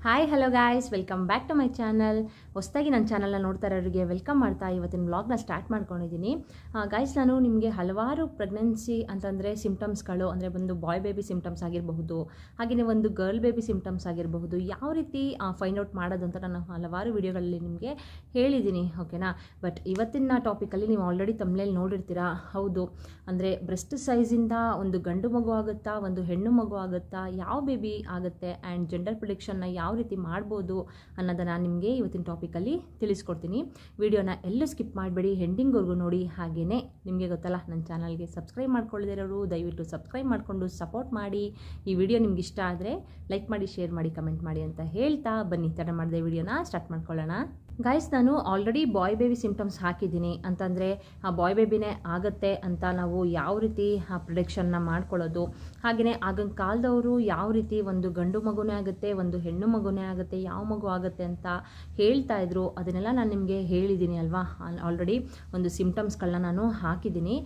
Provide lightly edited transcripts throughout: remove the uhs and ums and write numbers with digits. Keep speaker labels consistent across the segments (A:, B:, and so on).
A: Hi hello guys, welcome back to my channel. ಹೊಸದಾಗಿ ನನ್ನ ಚಾನಲ್ನ ನೋಡ್ತಾ ಇರೋರಿಗೆ ವೆಲ್ಕಮ್ ಮಾಡ್ತಾ ಇವತ್ತಿನ ವ್ಲಾಗ್ನ ಸ್ಟಾರ್ಟ್ ಮಾಡ್ಕೊಂಡಿದ್ದೀನಿ. ಗಾಯ್ಸ್, ನಾನು ನಿಮಗೆ ಹಲವಾರು ಪ್ರೆಗ್ನೆನ್ಸಿ ಅಂತಂದರೆ ಸಿಮ್ಟಮ್ಸ್ಗಳು, ಅಂದರೆ ಒಂದು ಬಾಯ್ ಬೇಬಿ ಸಿಮ್ಟಮ್ಸ್ ಆಗಿರಬಹುದು, ಹಾಗೆಯೇ ಒಂದು ಗರ್ಲ್ ಬೇಬಿ ಸಿಮ್ಟಮ್ಸ್ ಆಗಿರಬಹುದು, ಯಾವ ರೀತಿ ಫೈಂಡ್ ಔಟ್ ಮಾಡೋದು ಅಂತ ನಾನು ಹಲವಾರು ವಿಡಿಯೋಗಳಲ್ಲಿ ನಿಮಗೆ ಹೇಳಿದ್ದೀನಿ. ಓಕೆನಾ. ಬಟ್ ಇವತ್ತಿನ ಟಾಪಿಕಲ್ಲಿ ನೀವು ಆಲ್ರೆಡಿ ತಮ್ಮನೇಲಿ ನೋಡಿರ್ತೀರಾ. ಹೌದು, ಅಂದರೆ ಬ್ರೆಸ್ಟ್ ಸೈಜಿಂದ ಒಂದು ಗಂಡು ಮಗು ಆಗುತ್ತಾ, ಒಂದು ಹೆಣ್ಣು ಮಗು ಆಗುತ್ತಾ, ಯಾವ ಬೇಬಿ ಆಗುತ್ತೆ, ಆ್ಯಂಡ್ ಜೆಂಡರ್ ಪ್ರಿಡಿಕ್ಷನ್ನ ಯಾವ ರೀತಿ ಮಾಡ್ಬೋದು ಅನ್ನೋದನ್ನು ನಾನು ನಿಮಗೆ ಇವತ್ತಿನ ಟಾಪಿಕಲ್ಲಿ ತಿಳಿಸ್ಕೊಡ್ತೀನಿ. ವಿಡಿಯೋನ ಎಲ್ಲೂ ಸ್ಕಿಪ್ ಮಾಡಬೇಡಿ, ಎಂಡಿಂಗ್ವರೆಗೂ ನೋಡಿ. ಹಾಗೆಯೇ ನಿಮಗೆ ಗೊತ್ತಲ್ಲ, ನನ್ನ ಚಾನಲ್ಗೆ ಸಬ್ಸ್ಕ್ರೈಬ್ ಮಾಡ್ಕೊಳ್ಳದಿರೋರು ದಯವಿಟ್ಟು ಸಬ್ಸ್ಕ್ರೈಬ್ ಮಾಡಿಕೊಂಡು ಸಪೋರ್ಟ್ ಮಾಡಿ. ಈ ವಿಡಿಯೋ ನಿಮ್ಗೆ ಇಷ್ಟ ಆದರೆ ಲೈಕ್ ಮಾಡಿ, ಶೇರ್ ಮಾಡಿ, ಕಮೆಂಟ್ ಮಾಡಿ ಅಂತ ಹೇಳ್ತಾ ಬನ್ನಿ ತಡ ಮಾಡಿದೆ ವಿಡಿಯೋನ ಸ್ಟಾರ್ಟ್ ಮಾಡ್ಕೊಳ್ಳೋಣ. ಗೈಸ್, ನಾನು ಆಲ್ರೆಡಿ ಬಾಯ್ ಬೇಬಿ ಸಿಮ್ಟಮ್ಸ್ ಹಾಕಿದ್ದೀನಿ. ಅಂತಂದರೆ ಆ ಬಾಯ್ ಬೇಬಿನೇ ಆಗುತ್ತೆ ಅಂತ ನಾವು ಯಾವ ರೀತಿ ಆ ಪ್ರಿಡಿಕ್ಷನ್ನ ಮಾಡ್ಕೊಳ್ಳೋದು, ಹಾಗೆಯೇ ಆಗಿನ ಕಾಲದವರು ಯಾವ ರೀತಿ ಒಂದು ಗಂಡು ಮಗುನೇ ಆಗುತ್ತೆ, ಒಂದು ಹೆಣ್ಣು ಮಗುನೇ ಆಗುತ್ತೆ, ಯಾವ ಮಗು ಆಗುತ್ತೆ ಅಂತ ಹೇಳ್ತಾ ಇದ್ರು, ಅದನ್ನೆಲ್ಲ ನಾನು ನಿಮಗೆ ಹೇಳಿದ್ದೀನಿ ಅಲ್ವಾ. ಆಲ್ರೆಡಿ ಒಂದು ಸಿಮ್ಟಮ್ಸ್ಗಳನ್ನ ನಾನು ಹಾಕಿದ್ದೀನಿ.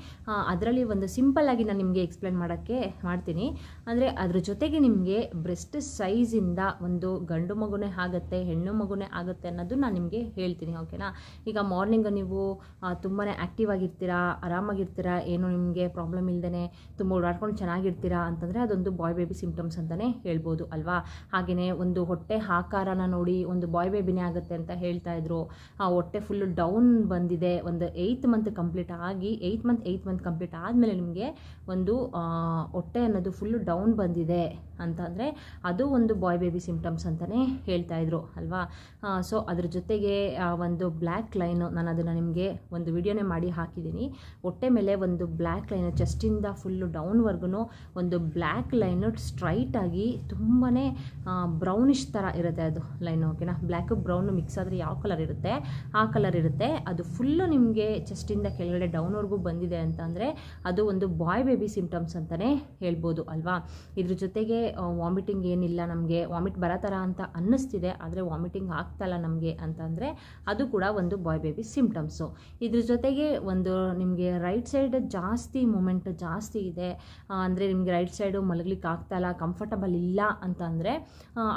A: ಅದರಲ್ಲಿ ಒಂದು ಸಿಂಪಲ್ಲಾಗಿ ನಾನು ನಿಮಗೆ ಎಕ್ಸ್ಪ್ಲೇನ್ ಮಾಡೋಕ್ಕೆ ಮಾಡ್ತೀನಿ. ಅಂದರೆ ಅದ್ರ ಜೊತೆಗೆ ನಿಮಗೆ ಬ್ರೆಸ್ಟ್ ಸೈಜಿಂದ ಒಂದು ಗಂಡು ಮಗುನೇ ಆಗುತ್ತೆ, ಹೆಣ್ಣು ಮಗುನೇ ಆಗುತ್ತೆ ಅನ್ನೋದು ನಾನು ನಿಮಗೆ ಹೇಳ್ತೀನಿ. ಓಕೆನಾ. ಈಗ ಮಾರ್ನಿಂಗ್ ನೀವು ತುಂಬಾ ಆ್ಯಕ್ಟಿವ್ ಆಗಿರ್ತೀರಾ, ಆರಾಮಾಗಿರ್ತೀರಾ, ಏನು ನಿಮಗೆ ಪ್ರಾಬ್ಲಮ್ ಇಲ್ಲದೇ ತುಂಬ ಓಡಾಡ್ಕೊಂಡು ಚೆನ್ನಾಗಿರ್ತೀರಾ ಅಂತಂದರೆ ಅದೊಂದು ಬಾಯ್ ಬೇಬಿ ಸಿಮ್ಟಮ್ಸ್ ಅಂತಲೇ ಹೇಳ್ಬೋದು ಅಲ್ವಾ. ಹಾಗೆಯೇ ಒಂದು ಹೊಟ್ಟೆ ಆಕಾರನ ನೋಡಿ ಒಂದು ಬಾಯ್ ಬೇಬಿನೇ ಆಗುತ್ತೆ ಅಂತ ಹೇಳ್ತಾ ಇದ್ರು. ಆ ಹೊಟ್ಟೆ ಫುಲ್ಲು ಡೌನ್ ಬಂದಿದೆ, ಒಂದು 8th ಮಂತ್ ಕಂಪ್ಲೀಟ್ ಆಗಿ 8th ಮಂತ್ ಕಂಪ್ಲೀಟ್ ಆದಮೇಲೆ ನಿಮಗೆ ಒಂದು ಹೊಟ್ಟೆ ಅನ್ನೋದು ಫುಲ್ಲು ಡೌನ್ ಬಂದಿದೆ ಅಂತಂದರೆ ಅದು ಒಂದು ಬಾಯ್ ಬೇಬಿ ಸಿಮ್ಟಮ್ಸ್ ಅಂತಲೇ ಹೇಳ್ತಾ ಇದ್ರು ಅಲ್ವಾ. ಸೊ ಅದ್ರ ಜೊತೆಗೆ ಒಂದು ಬ್ಲ್ಯಾಕ್ ಲೈನು, ನಾನು ಅದನ್ನು ನಿಮಗೆ ಒಂದು ವಿಡಿಯೋನೇ ಮಾಡಿ ಹಾಕಿದ್ದೀನಿ. ಹೊಟ್ಟೆ ಮೇಲೆ ಒಂದು ಬ್ಲ್ಯಾಕ್ ಲೈನು, ಚೆಸ್ಟಿಂದ ಫುಲ್ಲು ಡೌನ್ವರ್ಗು ಒಂದು ಬ್ಲ್ಯಾಕ್ ಲೈನು ಸ್ಟ್ರೈಟಾಗಿ ತುಂಬಾ ಬ್ರೌನಿಷ್ ಥರ ಇರುತ್ತೆ ಅದು ಲೈನು. ಓಕೆನಾ. ಬ್ಲ್ಯಾಕು ಬ್ರೌನು ಮಿಕ್ಸ್ ಆದರೆ ಯಾವ ಕಲರ್ ಇರುತ್ತೆ ಆ ಕಲರ್ ಇರುತ್ತೆ. ಅದು ಫುಲ್ಲು ನಿಮಗೆ ಚೆಸ್ಟಿಂದ ಕೆಳಗಡೆ ಡೌನ್ವರೆಗೂ ಬಂದಿದೆ ಅಂತಂದರೆ ಅದು ಒಂದು ಬಾಯ್ ಬೇಬಿ ಸಿಮ್ಟಮ್ಸ್ ಅಂತಲೇ ಹೇಳ್ಬೋದು ಅಲ್ವಾ. ಇದ್ರ ಜೊತೆಗೆ ವಾಮಿಟಿಂಗ್ ಏನಿಲ್ಲ, ನಮಗೆ ವಾಮಿಟ್ ಬರೋ ಥರ ಅಂತ ಅನ್ನಿಸ್ತಿದೆ ಆದರೆ ವಾಮಿಟಿಂಗ್ ಆಗ್ತಾಯಿಲ್ಲ ನಮಗೆ ಅಂತಂದರೆ ಅದು ಕೂಡ ಒಂದು ಬಾಯ್ ಬೇಬಿ ಸಿಮ್ಟಮ್ಸು. ಇದ್ರ ಜೊತೆಗೆ ಒಂದು ನಿಮಗೆ ರೈಟ್ ಸೈಡ್ ಜಾಸ್ತಿ ಮೂಮೆಂಟ್ ಜಾಸ್ತಿ ಇದೆ, ಅಂದರೆ ನಿಮಗೆ ರೈಟ್ ಸೈಡು ಮಲಗಲಿಕ್ಕೆ ಆಗ್ತಾಯಿಲ್ಲ, ಕಂಫರ್ಟಬಲ್ ಇಲ್ಲ ಅಂತಂದರೆ,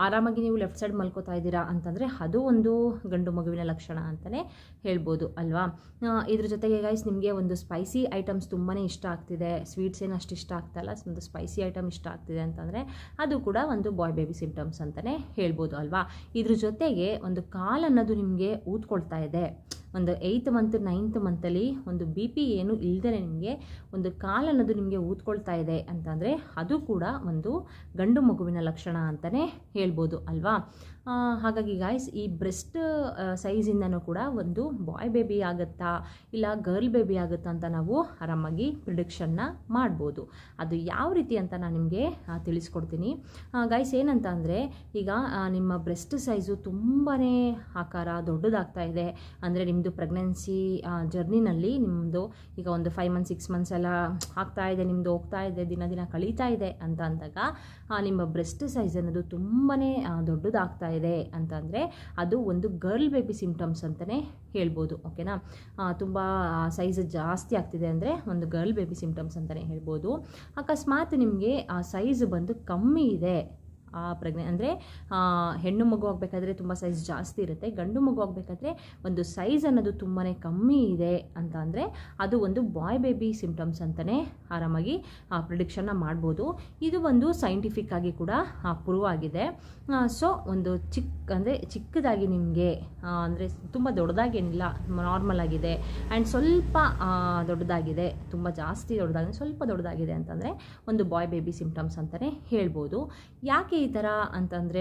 A: ಆರಾಮಾಗಿ ನೀವು ಲೆಫ್ಟ್ ಸೈಡ್ ಮಲ್ಕೋತಾ ಇದ್ದೀರಾ ಅಂತಂದರೆ ಅದು ಒಂದು ಗಂಡು ಮಗುವಿನ ಲಕ್ಷಣ ಅಂತಲೇ ಹೇಳ್ಬೋದು ಅಲ್ವಾ. ಇದ್ರ ಜೊತೆಗೆ ಗೈಸ್, ನಿಮಗೆ ಒಂದು ಸ್ಪೈಸಿ ಐಟಮ್ಸ್ ತುಂಬಾ ಇಷ್ಟ ಆಗ್ತಿದೆ, ಸ್ವೀಟ್ಸ್ ಏನು ಅಷ್ಟು ಇಷ್ಟ ಆಗ್ತಾಯಿಲ್ಲ, ಒಂದು ಸ್ಪೈಸಿ ಐಟಮ್ ಇಷ್ಟ ಆಗ್ತಿದೆ ಅಂತಂದರೆ ಅದು ಕೂಡ ಒಂದು ಬಾಯ್ ಬೇಬಿ ಸಿಮ್ಟಮ್ಸ್ ಅಂತಲೇ ಹೇಳ್ಬೋದು ಅಲ್ವಾ. ಇದ್ರ ಜೊತೆಗೆ ಒಂದು ಕಾಲು ಅನ್ನೋದು ನಿಮಗೆ ಊದ್ಕೊಳ್ತಾ ಇದೆ, ಒಂದು 8th ಮಂತ್ 9th ಮಂತಲ್ಲಿ ಒಂದು BP ಏನು ಇಲ್ಲದೇ ನಿಮಗೆ ಒಂದು ಕಾಲು ಅನ್ನೋದು ನಿಮಗೆ ಊದ್ಕೊಳ್ತಾ ಇದೆ ಅಂತಂದರೆ ಅದು ಕೂಡ ಒಂದು ಗಂಡು ಮಗುವಿನ ಲಕ್ಷಣ ಅಂತಲೇ ಹೇಳ್ಬೋದು ಅಲ್ವಾ. ಹಾಗಾಗಿ ಗಾಯ್ಸ್, ಈ ಬ್ರೆಸ್ಟ್ ಸೈಜಿಂದನೂ ಕೂಡ ಒಂದು ಬಾಯ್ ಬೇಬಿ ಆಗುತ್ತಾ ಇಲ್ಲ ಗರ್ಲ್ ಬೇಬಿ ಆಗುತ್ತಾ ಅಂತ ನಾವು ಆರಾಮಾಗಿ ಪ್ರಿಡಿಕ್ಷನ್ನ ಮಾಡ್ಬೋದು. ಅದು ಯಾವ ರೀತಿ ಅಂತ ನಾನು ನಿಮಗೆ ತಿಳಿಸ್ಕೊಡ್ತೀನಿ. ಗಾಯ್ಸ್, ಏನಂತ ಅಂದರೆ ಈಗ ನಿಮ್ಮ ಬ್ರೆಸ್ಟ್ ಸೈಜು ತುಂಬಾ ಆಕಾರ ದೊಡ್ಡದಾಗ್ತಾ ಇದೆ, ಅಂದರೆ ನಿಮ್ಮದು ಪ್ರೆಗ್ನೆನ್ಸಿ ಜರ್ನಿನಲ್ಲಿ ನಿಮ್ಮದು ಈಗ ಒಂದು 5 months 6 months ಎಲ್ಲ ಆಗ್ತಾ ಇದೆ, ನಿಮ್ಮದು ಹೋಗ್ತಾ ಇದೆ, ದಿನ ಕಳೀತಾ ಇದೆ ಅಂತ ಅಂದಾಗ ನಿಮ್ಮ ಬ್ರೆಸ್ಟ್ ಸೈಜ್ ಅನ್ನೋದು ತುಂಬಾ ದೊಡ್ಡದಾಗ್ತಾ ಇದೆ ಅಂತಂದರೆ ಅದು ಒಂದು ಗರ್ಲ್ ಬೇಬಿ ಸಿಮ್ಟಮ್ಸ್ ಅಂತಲೇ ಹೇಳ್ಬೋದು. ಓಕೆನಾ. ತುಂಬ ಸೈಜ್ ಜಾಸ್ತಿ ಆಗ್ತಿದೆ ಅಂದರೆ ಒಂದು ಗರ್ಲ್ ಬೇಬಿ ಸಿಮ್ಟಮ್ಸ್ ಅಂತಲೇ ಹೇಳ್ಬೋದು. ಅಕಸ್ಮಾತ್ ನಿಮಗೆ ಆ ಸೈಜ್ ಬಂದು ಕಮ್ಮಿ ಇದೆ, ಅಂದರೆ ಹೆಣ್ಣು ಮಗು ಆಗಬೇಕಾದ್ರೆ ತುಂಬ ಸೈಜ್ ಜಾಸ್ತಿ ಇರುತ್ತೆ, ಗಂಡು ಮಗು ಆಗಬೇಕಾದ್ರೆ ಒಂದು ಸೈಜ್ ಅನ್ನೋದು ತುಂಬಾ ಕಮ್ಮಿ ಇದೆ ಅಂತ ಅಂದರೆ ಅದು ಒಂದು ಬಾಯ್ ಬೇಬಿ ಸಿಮ್ಟಮ್ಸ್ ಅಂತಲೇ ಆರಾಮಾಗಿ ಪ್ರಿಡಿಕ್ಷನ್ನ ಮಾಡ್ಬೋದು. ಇದು ಒಂದು ಸೈಂಟಿಫಿಕ್ ಆಗಿ ಕೂಡ ಪ್ರೂವ್ ಆಗಿದೆ. ಸೊ ಒಂದು ಚಿಕ್ಕದಾಗಿ ನಿಮಗೆ ಅಂದರೆ ತುಂಬ ದೊಡ್ಡದಾಗೇನಿಲ್ಲ, ನಾರ್ಮಲ್ ಆಗಿದೆ, ಆ್ಯಂಡ್ ಸ್ವಲ್ಪ ದೊಡ್ಡದಾಗಿದೆ, ತುಂಬ ಜಾಸ್ತಿ ದೊಡ್ಡದಾಗಿದೆ, ಸ್ವಲ್ಪ ದೊಡ್ಡದಾಗಿದೆ ಅಂತಂದರೆ ಒಂದು ಬಾಯ್ ಬೇಬಿ ಸಿಮ್ಟಮ್ಸ್ ಅಂತಲೇ ಹೇಳ್ಬೋದು. ಯಾಕೆ ಈ ಥರ ಅಂತಂದರೆ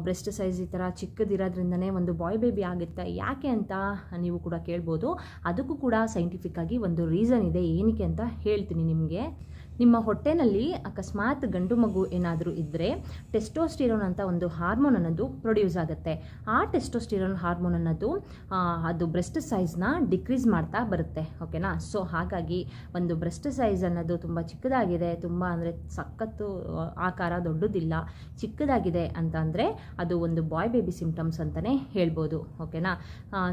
A: ಬ್ರೆಸ್ಟ್ ಸೈಜ್ ಈ ಥರ ಚಿಕ್ಕದಿರೋದ್ರಿಂದನೇ ಒಂದು ಬಾಯ್ ಬೇಬಿ ಆಗುತ್ತೆ ಯಾಕೆ ಅಂತ ನೀವು ಕೂಡ ಕೇಳ್ಬೋದು. ಅದಕ್ಕೂ ಕೂಡ ಸೈಂಟಿಫಿಕ್ ಆಗಿ ಒಂದು ರೀಸನ್ ಇದೆ, ಏನಕ್ಕೆ ಅಂತ ಹೇಳ್ತೀನಿ ನಿಮಗೆ. ನಿಮ್ಮ ಹೊಟ್ಟೆನಲ್ಲಿ ಅಕಸ್ಮಾತ್ ಗಂಡು ಮಗು ಏನಾದರೂ ಇದ್ದರೆ ಟೆಸ್ಟೋಸ್ಟಿರೋನ್ ಅಂತ ಒಂದು ಹಾರ್ಮೋನ್ ಅನ್ನೋದು ಪ್ರೊಡ್ಯೂಸ್ ಆಗುತ್ತೆ. ಆ ಟೆಸ್ಟೋಸ್ಟಿರೋನ್ ಹಾರ್ಮೋನ್ ಅನ್ನೋದು ಅದು ಬ್ರೆಸ್ಟ್ ಸೈಜ್ನ ಡಿಕ್ರೀಸ್ ಮಾಡ್ತಾ ಬರುತ್ತೆ. ಓಕೆನಾ. ಸೊ ಹಾಗಾಗಿ ಒಂದು ಬ್ರೆಸ್ಟ್ ಸೈಜ್ ಅನ್ನೋದು ತುಂಬ ಚಿಕ್ಕದಾಗಿದೆ, ತುಂಬ ಅಂದರೆ ಸಖತ್ತು ಆಕಾರ ದೊಡ್ಡದಿಲ್ಲ, ಚಿಕ್ಕದಾಗಿದೆ ಅಂತ ಅಂದರೆ ಅದು ಒಂದು ಬಾಯ್ ಬೇಬಿ ಸಿಮ್ಟಮ್ಸ್ ಅಂತಲೇ ಹೇಳ್ಬೋದು. ಓಕೆನಾ.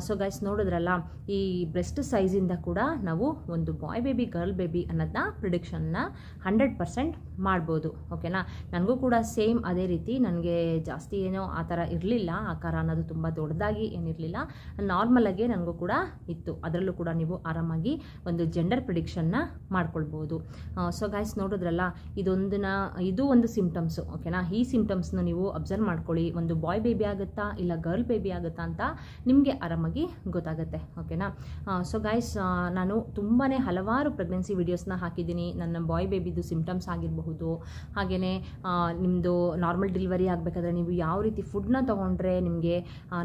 A: ಸೊ ಗೈಸ್, ನೋಡಿದ್ರಲ್ಲ, ಈ ಬ್ರೆಸ್ಟ್ ಸೈಜಿಂದ ಕೂಡ ನಾವು ಒಂದು ಬಾಯ್ ಬೇಬಿ ಗರ್ಲ್ ಬೇಬಿ ಅನ್ನೋದನ್ನ ಪ್ರಿಡಿಕ್ಷನ್ನ 100% ಮಾಡ್ಬೋದು. ಓಕೆನಾ. ನನಗೂ ಕೂಡ ಸೇಮ್ ಅದೇ ರೀತಿ, ನನಗೆ ಜಾಸ್ತಿ ಏನೋ ಆ ಥರ ಇರಲಿಲ್ಲ, ಆಕಾರ ಅನ್ನೋದು ತುಂಬ ದೊಡ್ಡದಾಗಿ ಏನಿರಲಿಲ್ಲ, ನಾರ್ಮಲಾಗೆ ನನಗೂ ಕೂಡ ಇತ್ತು. ಅದರಲ್ಲೂ ಕೂಡ ನೀವು ಆರಾಮಾಗಿ ಒಂದು ಜೆಂಡರ್ ಪ್ರಿಡಿಕ್ಷನ್ನ ಮಾಡ್ಕೊಳ್ಬೋದು. ಸೊ ಗೈಸ್ ನೋಡಿದ್ರಲ್ಲ, ಇದು ಒಂದು ಸಿಂಪ್ಟಮ್ಸು. ಓಕೆನಾ. ಈ ಸಿಂಪ್ಟಮ್ಸ್ನ ನೀವು ಅಬ್ಸರ್ವ್ ಮಾಡ್ಕೊಳ್ಳಿ. ಒಂದು ಬಾಯ್ ಬೇಬಿ ಆಗುತ್ತಾ ಇಲ್ಲ ಗರ್ಲ್ ಬೇಬಿ ಆಗುತ್ತಾ ಅಂತ ನಿಮಗೆ ಆರಾಮಾಗಿ ಗೊತ್ತಾಗುತ್ತೆ. ಓಕೆನಾ. ಸೊ ಗೈಸ್ ನಾನು ತುಂಬಾ ಹಲವಾರು ಪ್ರೆಗ್ನೆನ್ಸಿ ವಿಡಿಯೋಸ್ನ ಹಾಕಿದ್ದೀನಿ. ನನ್ನ ಬಾಯ್ ಬೇಬಿದು ಸಿಂಪ್ಟಮ್ಸ್ ಆಗಿರಬಹುದು, ಹಾಗೆಯೇ ನಿಮ್ಮದು ನಾರ್ಮಲ್ ಡೆಲಿವರಿ ಆಗಬೇಕಾದ್ರೆ ನೀವು ಯಾವ ರೀತಿ ಫುಡ್ನ ತೊಗೊಂಡ್ರೆ ನಿಮಗೆ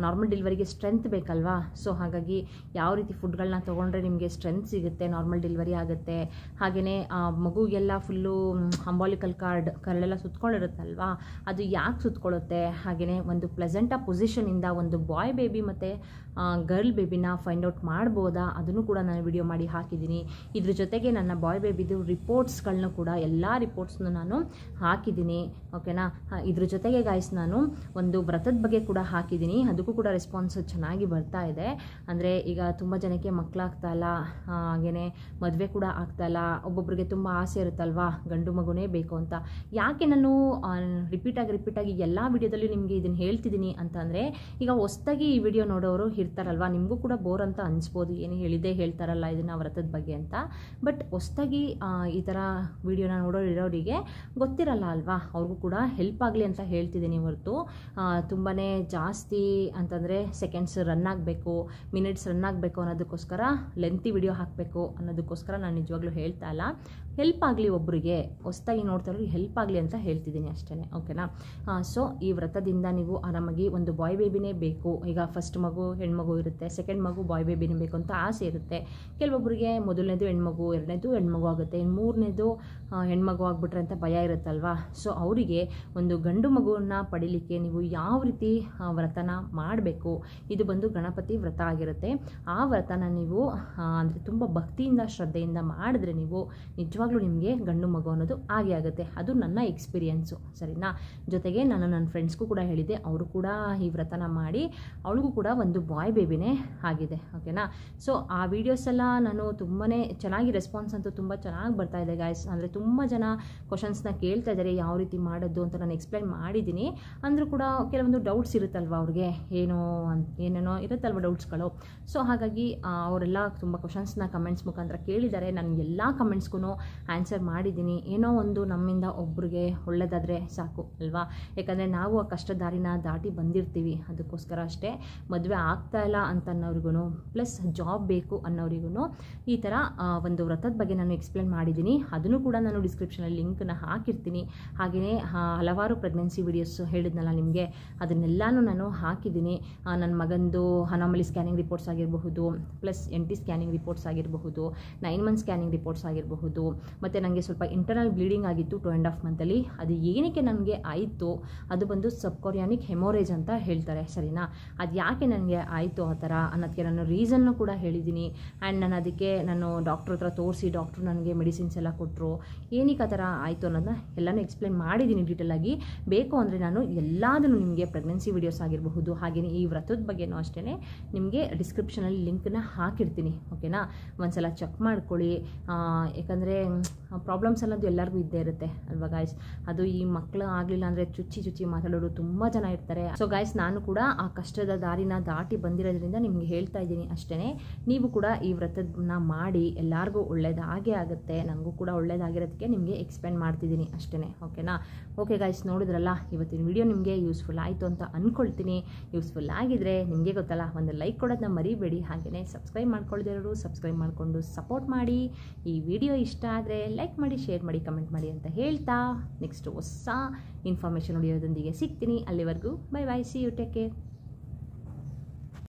A: ನಾರ್ಮಲ್ ಡೆಲಿವರಿಗೆ ಸ್ಟ್ರೆಂತ್ ಬೇಕಲ್ವಾ. ಸೊ ಹಾಗಾಗಿ ಯಾವ ರೀತಿ ಫುಡ್ಗಳನ್ನ ತೊಗೊಂಡ್ರೆ ನಿಮಗೆ ಸ್ಟ್ರೆಂತ್ ಸಿಗುತ್ತೆ, ನಾರ್ಮಲ್ ಡೆಲಿವರಿ ಆಗುತ್ತೆ. ಹಾಗೆಯೇ ಮಗುಗೆಲ್ಲ ಫುಲ್ಲು ಅಂಬಾಲಿಕಲ್ ಕರಳೆಲ್ಲ ಸುತ್ಕೊಂಡಿರುತ್ತಲ್ವಾ, ಅದು ಯಾಕೆ ಸುತ್ಕೊಳ್ಳುತ್ತೆ, ಹಾಗೆಯೇ ಒಂದು ಪ್ಲೆಸೆಂಟ್ ಪೊಸಿಷನಿಂದ ಒಂದು ಬಾಯ್ ಬೇಬಿ ಮತ್ತು ಗರ್ಲ್ ಬೇಬಿನ ಫೈಂಡ್ ಔಟ್ ಮಾಡ್ಬೋದಾ, ಅದನ್ನು ಕೂಡ ನಾನು ವಿಡಿಯೋ ಮಾಡಿ ಹಾಕಿದ್ದೀನಿ. ಇದ್ರ ಜೊತೆಗೆ ನನ್ನ ಬಾಯ್ ಬೇಬಿದು ರಿಪೋರ್ಟ್ಸ್ಗಳನ್ನೂ ಕೂಡ ಎಲ್ಲ ರಿಪೋರ್ಟ್ಸ್ನು ನಾನು ಹಾಕಿದ್ದೀನಿ. ಓಕೆನಾ. ಇದ್ರ ಜೊತೆಗೆ ಗಾಯ್ಸ್ ನಾನು ಒಂದು ವ್ರತದ ಬಗ್ಗೆ ಕೂಡ ಹಾಕಿದ್ದೀನಿ. ಅದಕ್ಕೂ ಕೂಡ ರೆಸ್ಪಾನ್ಸ್ ಚೆನ್ನಾಗಿ ಬರ್ತಾ ಇದೆ. ಅಂದರೆ ಈಗ ತುಂಬ ಜನಕ್ಕೆ ಮಕ್ಕಳಾಗ್ತಾ ಇಲ್ಲ, ಹಾಗೆಯೇ ಮದುವೆ ಕೂಡ ಆಗ್ತಾ ಇಲ್ಲ. ಒಬ್ಬೊಬ್ಬರಿಗೆ ತುಂಬ ಆಸೆ ಇರುತ್ತಲ್ವಾ, ಗಂಡು ಮಗುನೇ ಬೇಕು ಅಂತ. ಯಾಕೆ ನಾನು ರಿಪೀಟಾಗಿ ಎಲ್ಲ ವಿಡಿಯೋದಲ್ಲಿ ನಿಮಗೆ ಇದನ್ನು ಹೇಳ್ತಿದ್ದೀನಿ ಅಂತಂದರೆ, ಈಗ ಹೊಸ್ದಾಗಿ ಈ ವಿಡಿಯೋ ನೋಡೋರು ಇರ್ತಾರಲ್ವ, ನಿಮಗೂ ಕೂಡ ಬೋರ್ ಅಂತ ಅನಿಸ್ಬೋದು, ಏನು ಹೇಳ್ತಾರಲ್ಲ ಇದನ್ನು ವ್ರತದ ಬಗ್ಗೆ ಅಂತ. ಬಟ್ ಹೊಸ್ದಾಗಿ ಈ ಥರ ವಿಡಿಯೋನ ನೋಡೋರಿರೋರಿಗೆ ಗೊತ್ತಿರಲ್ಲ ಅಲ್ವಾ, ಅವ್ರಿಗೂ ಕೂಡ ಹೆಲ್ಪ್ ಆಗಲಿ ಅಂತ ಹೇಳ್ತಿದ್ದೀನಿ ಹೊರತು ತುಂಬಾ ಜಾಸ್ತಿ ಅಂತಂದರೆ ಸೆಕೆಂಡ್ಸ್ ರನ್ ಆಗಬೇಕು, ಮಿನಿಟ್ಸ್ ರನ್ ಆಗಬೇಕು ಅನ್ನೋದಕ್ಕೋಸ್ಕರ ಲೆಂತಿ ವಿಡಿಯೋ ಹಾಕಬೇಕು ಅನ್ನೋದಕ್ಕೋಸ್ಕರ ನಾನು ನಿಜವಾಗ್ಲೂ ಹೇಳ್ತಾ ಇಲ್ಲ. ಹೆಲ್ಪ್ ಆಗಲಿ, ಒಬ್ಬರಿಗೆ ಹೊಸ್ದಾಗಿ ನೋಡ್ತಾರೋ ಹೆಲ್ಪ್ ಆಗಲಿ ಅಂತ ಹೇಳ್ತಿದ್ದೀನಿ ಅಷ್ಟೇ. ಓಕೆನಾ. ಸೊ ಈ ವ್ರತದಿಂದ ನೀವು ಆರಾಮಾಗಿ ಒಂದು ಬಾಯ್ ಬೇಬಿನೇ ಬೇಕು. ಈಗ ಫಸ್ಟ್ ಮಗು ಹೆಣ್ಮಗು ಇರುತ್ತೆ, ಸೆಕೆಂಡ್ ಮಗು ಬಾಯ್ ಬೇಬಿನೇ ಬೇಕು ಅಂತ ಆಸೆ ಇರುತ್ತೆ. ಕೆಲವೊಬ್ಬರಿಗೆ ಮೊದಲನೇದು ಹೆಣ್ಮಗು, ಎರಡನೇದು ಹೆಣ್ಮಗು ಆಗುತ್ತೆ, ಮೂರನೇದು ಹೆಣ್ಮಗು ಆಗಿಬಿಟ್ರೆ ಅಂತ ಭಯ ಇರುತ್ತಲ್ವಾ. ಸೊ ಅವರಿಗೆ ಒಂದು ಗಂಡು ಮಗುವನ್ನು ಪಡೀಲಿಕ್ಕೆ ನೀವು ಯಾವ ರೀತಿ ವ್ರತನ ಮಾಡಬೇಕು, ಇದು ಬಂದು ಗಣಪತಿ ವ್ರತ ಆಗಿರುತ್ತೆ. ಆ ವ್ರತನ ನೀವು ಅಂದರೆ ತುಂಬ ಭಕ್ತಿಯಿಂದ ಶ್ರದ್ಧೆಯಿಂದ ಮಾಡಿದ್ರೆ ನೀವು ನಿಜವಾಗ್ಲೂ ನಿಮಗೆ ಗಂಡು ಮಗು ಅನ್ನೋದು ಆಗೇ ಆಗುತ್ತೆ. ಅದು ನನ್ನ ಎಕ್ಸ್ಪೀರಿಯೆನ್ಸು, ಸರಿನಾ. ಜೊತೆಗೆ ನಾನು ನನ್ನ ಫ್ರೆಂಡ್ಸ್ಗೂ ಕೂಡ ಹೇಳಿದ್ದೆ, ಅವರು ಕೂಡ ಈ ವ್ರತನ ಮಾಡಿ ಅವಳಿಗೂ ಕೂಡ ಒಂದು ಬಾಯ್ ಬೇಬಿನೇ ಆಗಿದೆ. ಓಕೆನಾ. ಸೊ ಆ ವಿಡಿಯೋಸ್ ಎಲ್ಲ ನಾನು ತುಂಬಾ ಚೆನ್ನಾಗಿ ರೆಸ್ಪಾನ್ಸ್ ಅಂತೂ ತುಂಬ ಚೆನ್ನಾಗಿ ಬರ್ತಾ ಇದೆ ಗಾಯ್ಸ್. ಅಂದರೆ ತುಂಬ ಜನ ಕ್ವಶನ್ಸ್ನ ಕೇಳ್ತಾ ಇದ್ದಾರೆ, ಯಾವ ರೀತಿ ಮಾಡೋದು ಅಂತ ನಾನು ಎಕ್ಸ್ಪ್ಲೈನ್ ಮಾಡಿದ್ದೀನಿ. ಅಂದರೂ ಕೂಡ ಕೆಲವೊಂದು ಡೌಟ್ಸ್ ಇರುತ್ತಲ್ವ ಅವ್ರಿಗೆ, ಏನೇನೋ ಇರುತ್ತಲ್ವ ಡೌಟ್ಸ್ಗಳು. ಸೊ ಹಾಗಾಗಿ ಅವರೆಲ್ಲ ತುಂಬ ಕ್ವಶನ್ಸ್ನ ಕಮೆಂಟ್ಸ್ ಮುಖಾಂತರ ಕೇಳಿದ್ದಾರೆ. ನಾನು ಎಲ್ಲ ಕಮೆಂಟ್ಸ್ಗೂ ಆನ್ಸರ್ ಮಾಡಿದ್ದೀನಿ. ಏನೋ ಒಂದು ನಮ್ಮಿಂದ ಒಬ್ರಿಗೆ ಒಳ್ಳೆಯದಾದರೆ ಸಾಕು ಅಲ್ವಾ. ಯಾಕಂದರೆ ನಾವು ಆ ಕಷ್ಟ ದಾರಿನ ದಾಟಿ ಬಂದಿರ್ತೀವಿ, ಅದಕ್ಕೋಸ್ಕರ ಅಷ್ಟೇ. ಮದುವೆ ಆಗ್ತಾ ಇಲ್ಲ ಅಂತ ಅನ್ನೋರಿಗೂ ಪ್ಲಸ್ ಜಾಬ್ ಬೇಕು ಅನ್ನೋರಿಗೂ ಈ ಥರ ಒಂದು ವ್ರತದ ಬಗ್ಗೆ ನಾನು ಎಕ್ಸ್ಪ್ಲೇನ್ ಮಾಡಿದ್ದೀನಿ. ಅದನ್ನು ಕೂಡ ನಾನು ಡಿಸ್ಕ್ರಿಪ್ಷನಲ್ಲಿ ಲಿಂಕ್ನ ಹಾಕಿರ್ತೀನಿ. ಹಾಗೆಯೇ ಹಲವಾರು ಪ್ರೆಗ್ನೆನ್ಸಿ ವಿಡಿಯೋಸ್ ಹೇಳಿದ್ನಲ್ಲ ನಿಮಗೆ, ಅದನ್ನೆಲ್ಲನೂ ನಾನು ಹಾಕಿದ್ದೀನಿ. ನನ್ನ ಮಗಂದು ಅನಾಮಲಿ ಸ್ಕ್ಯಾನಿಂಗ್ ರಿಪೋರ್ಟ್ಸ್ ಆಗಿರಬಹುದು, ಪ್ಲಸ್ NT ಸ್ಕ್ಯಾನಿಂಗ್ ರಿಪೋರ್ಟ್ಸ್ ಆಗಿರಬಹುದು, 9 ಮಂತ್ ಸ್ಕ್ಯಾನಿಂಗ್ ರಿಪೋರ್ಟ್ಸ್ ಆಗಿರಬಹುದು. ಮತ್ತು ನನಗೆ ಸ್ವಲ್ಪ ಇಂಟರ್ನಲ್ ಬ್ಲೀಡಿಂಗ್ ಆಗಿತ್ತು 2.5 ಮಂತಲ್ಲಿ. ಅದು ಏನಕ್ಕೆ ನನಗೆ ಆಯಿತು, ಅದು ಬಂದು ಸಬ್ಕೊರಿಯಾನಿಕ್ ಹೆಮೋರೇಜ್ ಅಂತ ಹೇಳ್ತಾರೆ, ಸರಿನಾ. ಅದು ಯಾಕೆ ನನಗೆ ಆಯಿತು ಆ ಥರ ಅನ್ನೋದಕ್ಕೆ ನಾನು ರೀಸನ್ನು ಕೂಡ ಹೇಳಿದ್ದೀನಿ. ಆ್ಯಂಡ್ ನಾನು ಅದಕ್ಕೆ ನಾನು ಡಾಕ್ಟ್ರ್ ಹತ್ರ ತೋರಿಸಿ ಡಾಕ್ಟ್ರು ನನಗೆ ಮೆಡಿಸಿನ್ಸ್ ಎಲ್ಲ ಕೊಟ್ಟರು. ಏನಕ್ಕೆ ಆ ಥರ ಆಯಿತು ಅನ್ನೋದನ್ನ ಎಲ್ಲನೂ ಎಕ್ಸ್ಪ್ಲೇನ್ ಮಾಡಿದ್ದೀನಿ ಡೀಟೇಲಾಗಿ. ಬೇಕು ಅಂದರೆ ನಾನು ಎಲ್ಲದನ್ನು ನಿಮಗೆ ಪ್ರೆಗ್ನೆನ್ಸಿ ವೀಡಿಯೋಸ್ ಆಗಿರಬಹುದು, ಹಾಗೆಯೇ ಈ ವ್ರತದ ಬಗ್ಗೆನೂ ಅಷ್ಟೇ ನಿಮಗೆ ಡಿಸ್ಕ್ರಿಪ್ಷನಲ್ಲಿ ಲಿಂಕ್ನ ಹಾಕಿರ್ತೀನಿ. ಓಕೆನಾ. ಒಂದ್ಸಲ ಚೆಕ್ ಮಾಡ್ಕೊಳ್ಳಿ. ಯಾಕಂದರೆ ಪ್ರಾಬ್ಲಮ್ಸ್ ಅನ್ನೋದು ಎಲ್ಲರಿಗೂ ಇದ್ದೇ ಇರುತ್ತೆ ಅಲ್ವಾ ಗಾಯ್ಸ್. ಅದು ಈ ಮಕ್ಕಳು ಆಗಲಿಲ್ಲ ಅಂದರೆ ಚುಚ್ಚಿ ಮಾತಾಡೋರು ತುಂಬ ಜನ ಇರ್ತಾರೆ. ಸೊ ಗಾಯ್ಸ್, ನಾನು ಕೂಡ ಆ ಕಷ್ಟದ ದಾರಿನ ದಾಟಿ ಬಂದಿರೋದ್ರಿಂದ ನಿಮಗೆ ಹೇಳ್ತಾ ಇದ್ದೀನಿ ಅಷ್ಟೇ. ನೀವು ಕೂಡ ಈ ವ್ರತನ ಮಾಡಿ, ಎಲ್ಲರಿಗೂ ಒಳ್ಳೇದಾಗೇ ಆಗುತ್ತೆ. ನನಗೂ ಕೂಡ ಒಳ್ಳೇದಾಗಿರೋದಕ್ಕೆ ನಿಮಗೆ ಎಕ್ಸ್ಪ್ಲೇನ್ ಮಾಡ್ತಿದ್ದೀನಿ ಅಷ್ಟೇ. ಓಕೆನಾ. ಓಕೆ ಗಾಯ್ಸ್, ನೋಡಿದ್ರಲ್ಲ, ಇವತ್ತಿನ ವಿಡಿಯೋ ನಿಮಗೆ ಯೂಸ್ಫುಲ್ ಆಯಿತು ಅಂತ ಅಂದ್ಕೊಳ್ತೀನಿ. ಯೂಸ್ಫುಲ್ ಆಗಿದ್ರೆ ನಿಮಗೆ ಗೊತ್ತಲ್ಲ, ಒಂದು ಲೈಕ್ ಕೊಡೋದನ್ನ ಮರಿಬೇಡಿ. ಹಾಗೆಯೇ ಸಬ್ಸ್ಕ್ರೈಬ್ ಮಾಡ್ಕೊಳ್ದಿರೋರು ಸಬ್ಸ್ಕ್ರೈಬ್ ಮಾಡಿಕೊಂಡು ಸಪೋರ್ಟ್ ಮಾಡಿ. ಈ ವಿಡಿಯೋ ಇಷ್ಟ ಆದರೆ ಲೈಕ್ ಮಾಡಿ, ಶೇರ್ ಮಾಡಿ, ಕಮೆಂಟ್ ಮಾಡಿ ಅಂತ ಹೇಳ್ತಾ ನೆಕ್ಸ್ಟ್ ಹೊಸ ಇನ್ಫಾರ್ಮೇಷನ್ ವಿಡಿಯೋದೊಂದಿಗೆ ಸಿಗ್ತೀನಿ. ಅಲ್ಲಿವರೆಗೂ bye bye, see you, take care.